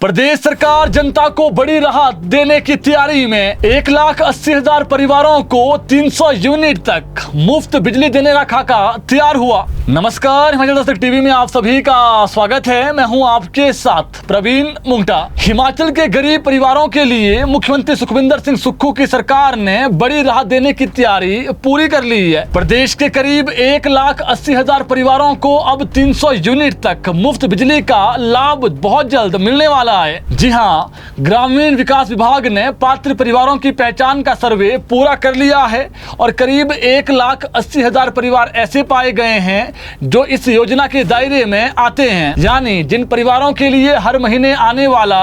प्रदेश सरकार जनता को बड़ी राहत देने की तैयारी में 1,80,000 परिवारों को 300 यूनिट तक मुफ्त बिजली देने का खाका तैयार हुआ। नमस्कार, हिमाचल दस्तक टीवी में आप सभी का स्वागत है। मैं हूं आपके साथ प्रवीण मुंगटा। हिमाचल के गरीब परिवारों के लिए मुख्यमंत्री सुखविंदर सिंह सुक्खू की सरकार ने बड़ी राहत देने की तैयारी पूरी कर ली है। प्रदेश के करीब 1,80,000 परिवारों को अब 300 यूनिट तक मुफ्त बिजली का लाभ बहुत जल्द मिलने वाला है। जी हाँ, ग्रामीण विकास विभाग ने पात्र परिवारों की पहचान का सर्वे पूरा कर लिया है और करीब 1,80,000 परिवार ऐसे पाए गए हैं जो इस योजना के दायरे में आते हैं। यानी जिन परिवारों के लिए हर महीने आने वाला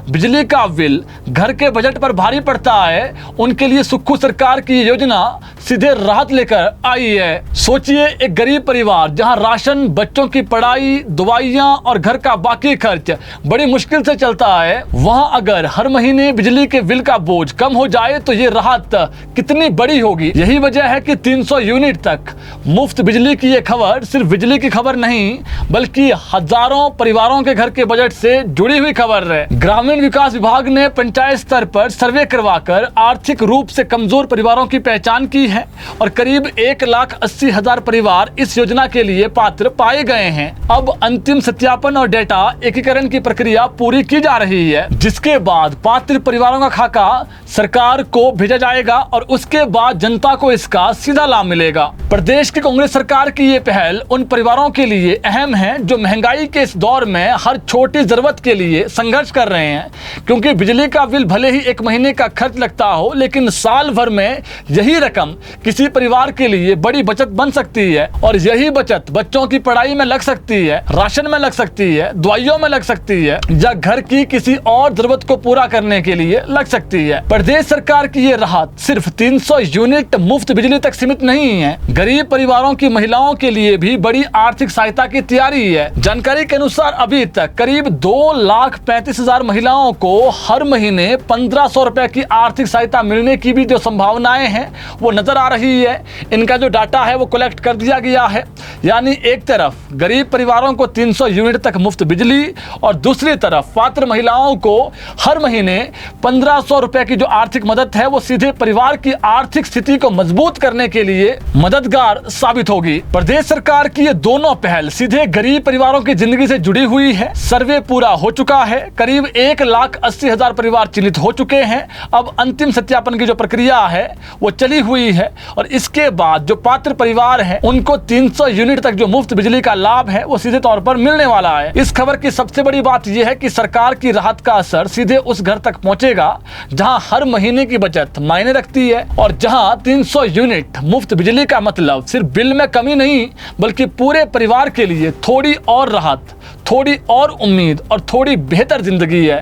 बिजली का बिल घर के बजट पर भारी पड़ता है, उनके लिए सुक्खू सरकार की योजना सीधे राहत लेकर आई है। सोचिए, एक गरीब परिवार जहां राशन, बच्चों की पढ़ाई, दवाइयां और घर का बाकी खर्च बड़ी मुश्किल से चलता है, वहां अगर हर महीने बिजली के बिल का बोझ कम हो जाए तो ये राहत कितनी बड़ी होगी। यही वजह है कि 300 यूनिट तक मुफ्त बिजली की ये खबर सिर्फ बिजली की खबर नहीं, बल्कि हजारों परिवारों के घर के बजट से जुड़ी हुई खबर है। ग्रामीण विकास विभाग ने पंचायत स्तर पर सर्वे करवाकर आर्थिक रूप से कमजोर परिवारों की पहचान की है और करीब 1,80,000 परिवार इस योजना के लिए पात्र पाए गए हैं। अब अंतिम सत्यापन और डेटा एकीकरण की प्रक्रिया पूरी की जा रही है, जिसके बाद पात्र परिवारों का खाका सरकार को भेजा जाएगा और उसके बाद जनता को इसका सीधा लाभ मिलेगा। प्रदेश की कांग्रेस सरकार की ये पहल उन परिवारों के लिए अहम है जो महंगाई के इस दौर में हर छोटी जरूरत के लिए संघर्ष कर रहे हैं, क्योंकि बिजली का बिल भले ही एक महीने का खर्च लगता हो, लेकिन साल भर में यही रकम किसी परिवार के लिए बड़ी बचत बन सकती है और यही बचत बच्चों की पढ़ाई में लग सकती है, राशन में लग सकती है, दवाइयों में लग सकती है या घर की किसी और जरूरत को पूरा करने के लिए लग सकती है। प्रदेश सरकार की ये राहत सिर्फ 300 यूनिट मुफ्त बिजली तक सीमित नहीं है, गरीब परिवारों की महिलाओं के लिए भी बड़ी आर्थिक सहायता की तैयारी है। जानकारी के अनुसार अभी तक करीब 2,35,000 महिलाओं को हर महीने 1,500 रुपए की आर्थिक सहायता मिलने की भी जो संभावनाएं हैं वो नजर आ रही है। इनका जो डाटा है वो कलेक्ट कर दिया गया है। यानी एक तरफ गरीब परिवारों को 300 यूनिट तक मुफ्त बिजली और दूसरी तरफ पात्र महिलाओं को हर महीने 1,500 रुपए की जो आर्थिक मदद है वो सीधे परिवार की आर्थिक स्थिति को मजबूत करने के लिए मददगार साबित होगी। प्रदेश सरकार की ये दोनों पहल सीधे गरीब परिवारों की जिंदगी से जुड़ी हुई है। सर्वे पूरा हो चुका है, करीब 1,80,000 परिवार चिन्हित हो चुके हैं। अब अंतिम सत्यापन की जो प्रक्रिया है वो चली हुई है और इसके बाद जो पात्र परिवार हैं उनको 300 यूनिट तक जो मुफ्त बिजली का लाभ है वो सीधे तौर पर मिलने वाला है। इस खबर की सबसे बड़ी बात यह है कि सरकार की राहत का असर सीधे उस घर तक पहुंचेगा जहां हर महीने की बचत मायने रखती है और जहां 300 यूनिट मुफ्त बिजली का मतलब सिर्फ बिल में कमी नहीं, बल्कि पूरे परिवार के लिए थोड़ी और राहत, थोड़ी और उम्मीद और थोड़ी बेहतर जिंदगी है।